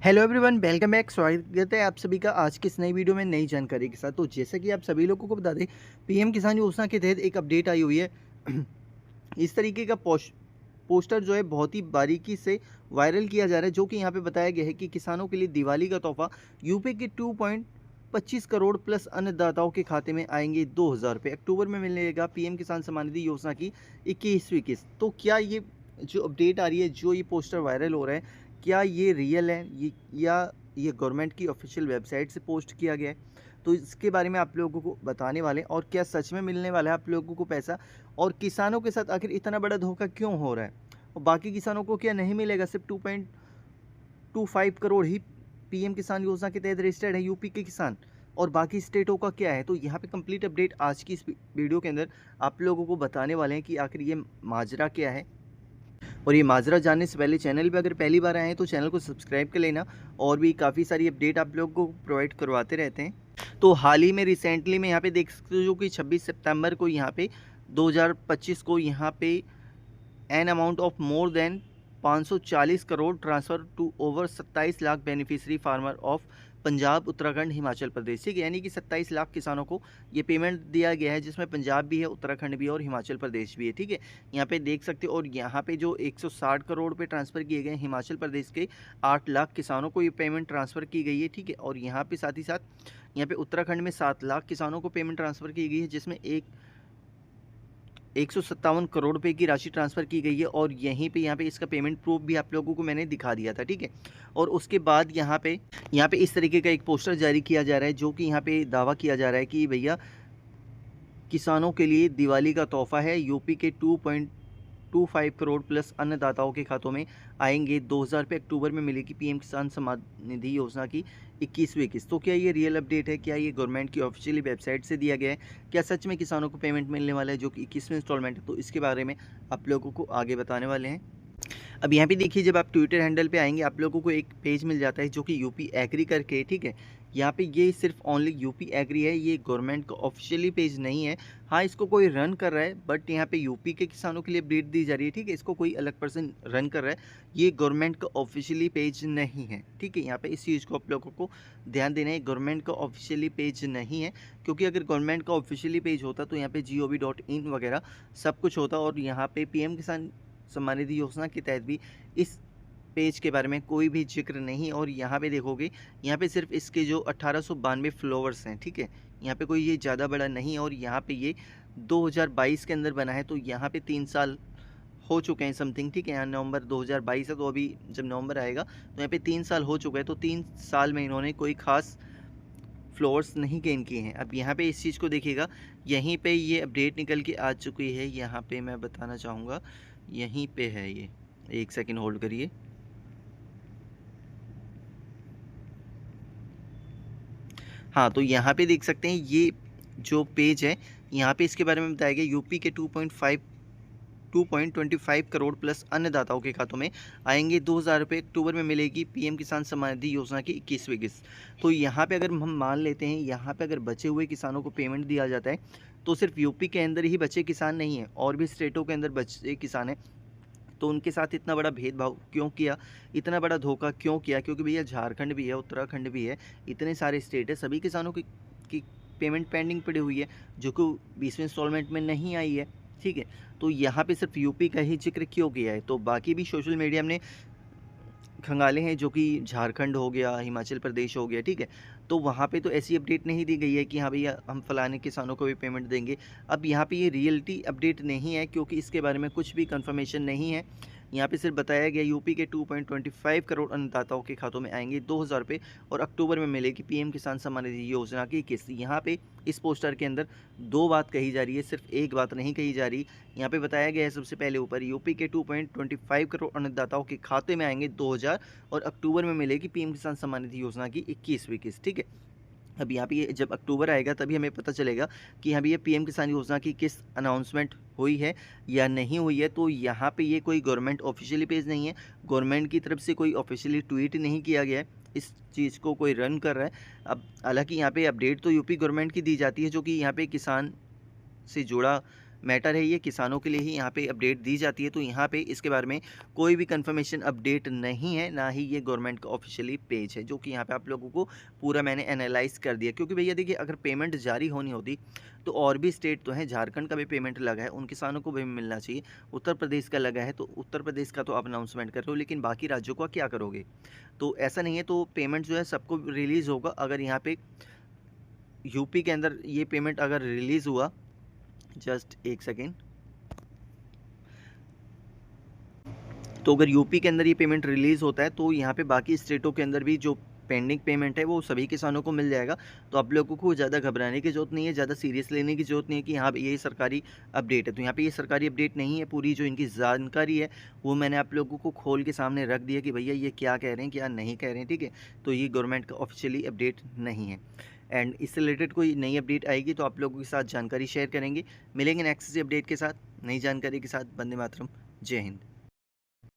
Hello everyone, welcome back. स्वागत है आप सभी का आज की इस नई वीडियो में नई जानकारी के साथ। तो जैसा कि आप सभी लोगों को बता दें, पीएम किसान योजना के तहत एक अपडेट आई हुई है। इस तरीके का पोस्टर जो है बहुत ही बारीकी से वायरल किया जा रहा है, जो कि यहाँ पे बताया गया है कि किसानों के लिए दिवाली का तोहफा यूपी के 2.25 करोड़ प्लस अन्नदाताओं के खाते में आएंगे 2,000 रुपये। अक्टूबर में मिलेगा पीएम किसान सम्मान निधि योजना की 21वीं किस्त। तो क्या ये जो अपडेट आ रही है, जो ये पोस्टर वायरल हो रहा है, क्या ये रियल है या ये गवर्नमेंट की ऑफिशियल वेबसाइट से पोस्ट किया गया है? तो इसके बारे में आप लोगों को बताने वाले हैं। और क्या सच में मिलने वाला है आप लोगों को पैसा? और किसानों के साथ आखिर इतना बड़ा धोखा क्यों हो रहा है? और बाकी किसानों को क्या नहीं मिलेगा? सिर्फ 2.25 करोड़ ही पीएम किसान योजना के तहत रजिस्टर्ड है यूपी के किसान, और बाकी स्टेटों का क्या है? तो यहाँ पे कंप्लीट अपडेट आज की इस वीडियो के अंदर आप लोगों को बताने वाले हैं कि आखिर ये माजरा क्या है। और ये माजरा जानने से पहले चैनल पे अगर पहली बार आए हैं तो चैनल को सब्सक्राइब कर लेना। और भी काफ़ी सारी अपडेट आप लोगों को प्रोवाइड करवाते रहते हैं। तो हाल ही में रिसेंटली में यहाँ पे देख सकते हो कि 26 सितंबर को यहाँ पे 2025 को यहाँ पे an amount of more than 540 crore transfer to over 27 lakh beneficiary farmer of Punjab, Uttarakhand, Himachal Pradesh. ठीक है, यानी कि 27 लाख किसानों को ये पेमेंट दिया गया है, जिसमें पंजाब भी है, उत्तराखंड भी है और हिमाचल प्रदेश भी है। ठीक है, यहाँ पे देख सकते हो। और यहाँ पे जो 160 करोड़ पे ट्रांसफ़र किए गए हिमाचल प्रदेश के 8 लाख किसानों को ये पेमेंट ट्रांसफ़र की गई है। ठीक है, और यहाँ पे साथ ही साथ यहाँ पे उत्तराखंड में 7 लाख किसानों को पेमेंट ट्रांसफ़र की गई है, जिसमें 157 करोड़ रुपए की राशि ट्रांसफ़र की गई है। और यहीं पे यहाँ पे इसका पेमेंट प्रूफ भी आप लोगों को मैंने दिखा दिया था। ठीक है, और उसके बाद यहाँ पे इस तरीके का एक पोस्टर जारी किया जा रहा है, जो कि यहाँ पे दावा किया जा रहा है कि भैया किसानों के लिए दिवाली का तोहफा है, यूपी के 2.25 करोड़ प्लस अन्नदाताओं के खातों में आएंगे 2,000 रुपये। अक्टूबर में मिलेगी पीएम किसान सम्मान निधि योजना की 21वीं किस्त। तो क्या ये रियल अपडेट है? क्या ये गवर्नमेंट की ऑफिशियली वेबसाइट से दिया गया है? क्या सच में किसानों को पेमेंट मिलने वाला है, जो कि 21वें इंस्टॉलमेंट है? तो इसके बारे में आप लोगों को आगे बताने वाले हैं। अब यहाँ पे देखिए, जब आप ट्विटर हैंडल पे आएंगे आप लोगों को एक पेज मिल जाता है, जो कि यूपी एग्री करके। ठीक है, यहाँ पे ये सिर्फ ओनली यूपी एग्री है, ये गवर्नमेंट का ऑफिशियली पेज नहीं है। हाँ, इसको कोई रन कर रहा है, बट यहाँ पे यूपी के किसानों के लिए अपडेट दी जा रही है। ठीक है, इसको कोई अलग पर्सन रन कर रहा है, ये गवर्नमेंट का ऑफिशियली पेज नहीं है। ठीक है, यहाँ पे इस चीज़ को आप लोगों को ध्यान देना है, गवर्नमेंट का ऑफिशियली पेज नहीं है। क्योंकि अगर गवर्नमेंट का ऑफिशियली पेज होता तो यहाँ पे gov.in वगैरह सब कुछ होता, और यहाँ पे पीएम किसान सम्मान निधि योजना के तहत भी इस पेज के बारे में कोई भी जिक्र नहीं। और यहाँ पे देखोगे, यहाँ पे सिर्फ इसके जो 1892 फ्लोवर्स हैं। ठीक है, यहाँ पे कोई ये ज़्यादा बड़ा नहीं है। और यहाँ पे ये 2022 के अंदर बना है, तो यहाँ पे 3 साल हो चुके हैं समथिंग। ठीक है, यहाँ नवंबर 2022 है, तो अभी जब नवंबर आएगा तो यहाँ पे 3 साल हो चुका है। तो 3 साल में इन्होंने कोई ख़ास फ्लोर्स नहीं गेन किए हैं। अब यहाँ पे इस चीज़ को देखिएगा, यहीं पे ये अपडेट निकल के आ चुकी है। यहाँ पे मैं बताना चाहूँगा, यहीं पे है ये, एक सेकंड होल्ड करिए। हाँ, तो यहाँ पे देख सकते हैं ये जो पेज है, यहाँ पे इसके बारे में बताया गया यूपी के 2.25 करोड़ प्लस अन्नदाताओं के खातों में आएंगे 2,000 रुपये। अक्टूबर में मिलेगी पीएम किसान सम्मान निधि योजना की 21वीं किस्त। तो यहाँ पे अगर हम मान लेते हैं, यहाँ पे अगर बचे हुए किसानों को पेमेंट दिया जाता है, तो सिर्फ यूपी के अंदर ही बचे किसान नहीं हैं, और भी स्टेटों के अंदर बचे किसान हैं। तो उनके साथ इतना बड़ा भेदभाव क्यों किया, इतना बड़ा धोखा क्यों किया? क्योंकि भैया झारखंड भी है, उत्तराखंड भी है, इतने सारे स्टेट है, सभी किसानों की पेमेंट पेंडिंग पड़ी हुई है, जो कि 20वें इंस्टॉलमेंट में नहीं आई है। ठीक है, तो यहाँ पे सिर्फ यूपी का ही जिक्र क्यों किया है? तो बाकी भी सोशल मीडिया में खंगाले हैं, जो कि झारखंड हो गया, हिमाचल प्रदेश हो गया। ठीक है, तो वहाँ पे तो ऐसी अपडेट नहीं दी गई है कि हाँ भैया हम फलाने किसानों को भी पेमेंट देंगे। अब यहाँ पे ये रियलिटी अपडेट नहीं है, क्योंकि इसके बारे में कुछ भी कंफर्मेशन नहीं है। यहाँ पे सिर्फ बताया गया यूपी के 2.25 करोड़ अन्नदाताओं के खातों में आएंगे 2,000 रुपये, और अक्टूबर में मिलेगी पीएम किसान सम्मान निधि योजना की किस्त। यहाँ पे इस पोस्टर के अंदर 2 बात कही जा रही है, सिर्फ एक बात नहीं कही जा रही। यहाँ पे बताया गया है सबसे पहले ऊपर, यूपी के 2.25 करोड़ अन्नदाताओं के खाते में आएंगे 2,000, और अक्टूबर में मिलेगी पीएम किसान सम्मान निधि योजना की 21वीं किस्त। ठीक है, अब यहाँ पे ये जब अक्टूबर आएगा तभी हमें पता चलेगा कि हाँ भैया पीएम किसान योजना की किस्त अनाउंसमेंट हुई है या नहीं हुई है। तो यहाँ पे ये कोई गवर्नमेंट ऑफिशियली पेज नहीं है, गवर्नमेंट की तरफ से कोई ऑफिशियली ट्वीट नहीं किया गया है, इस चीज़ को कोई रन कर रहा है। अब हालांकि यहाँ पे अपडेट तो यूपी गवर्नमेंट की दी जाती है, जो कि यहाँ पे किसान से जुड़ा मैटर है, ये किसानों के लिए ही यहाँ पे अपडेट दी जाती है। तो यहाँ पे इसके बारे में कोई भी कंफर्मेशन अपडेट नहीं है, ना ही ये गवर्नमेंट का ऑफिशियली पेज है, जो कि यहाँ पे आप लोगों को पूरा मैंने एनालाइज कर दिया। क्योंकि भैया देखिए, अगर पेमेंट जारी होनी होती तो और भी स्टेट तो हैं, झारखंड का भी पेमेंट लगा है, उन किसानों को भी मिलना चाहिए। उत्तर प्रदेश का लगा है, तो उत्तर प्रदेश का तो आप अनाउंसमेंट कर रहे हो, लेकिन बाकी राज्यों का क्या करोगे? तो ऐसा नहीं है। तो पेमेंट जो है सबको रिलीज़ होगा। अगर यहाँ पे यूपी के अंदर ये पेमेंट अगर रिलीज़ हुआ, जस्ट एक सेकेंड, तो अगर यूपी के अंदर ये पेमेंट रिलीज़ होता है तो यहाँ पे बाकी स्टेटों के अंदर भी जो पेंडिंग पेमेंट है वो सभी किसानों को मिल जाएगा। तो आप लोगों को ज़्यादा घबराने की ज़रूरत नहीं है, ज़्यादा सीरियस लेने की ज़रूरत नहीं है कि हाँ ये सरकारी अपडेट है। तो यहाँ पे ये सरकारी अपडेट नहीं है, पूरी जो इनकी जानकारी है वो मैंने आप लोगों को खोल के सामने रख दिया कि भैया ये क्या कह रहे हैं, क्या नहीं कह रहे हैं, ठीक है। तो ये गवर्नमेंट का ऑफिशियली अपडेट नहीं है। एंड इससे रिलेटेड कोई नई अपडेट आएगी तो आप लोगों के साथ जानकारी शेयर करेंगे। मिलेंगे नेक्स्ट अपडेट के साथ, नई जानकारी के साथ। वंदे मातरम, जय हिंद।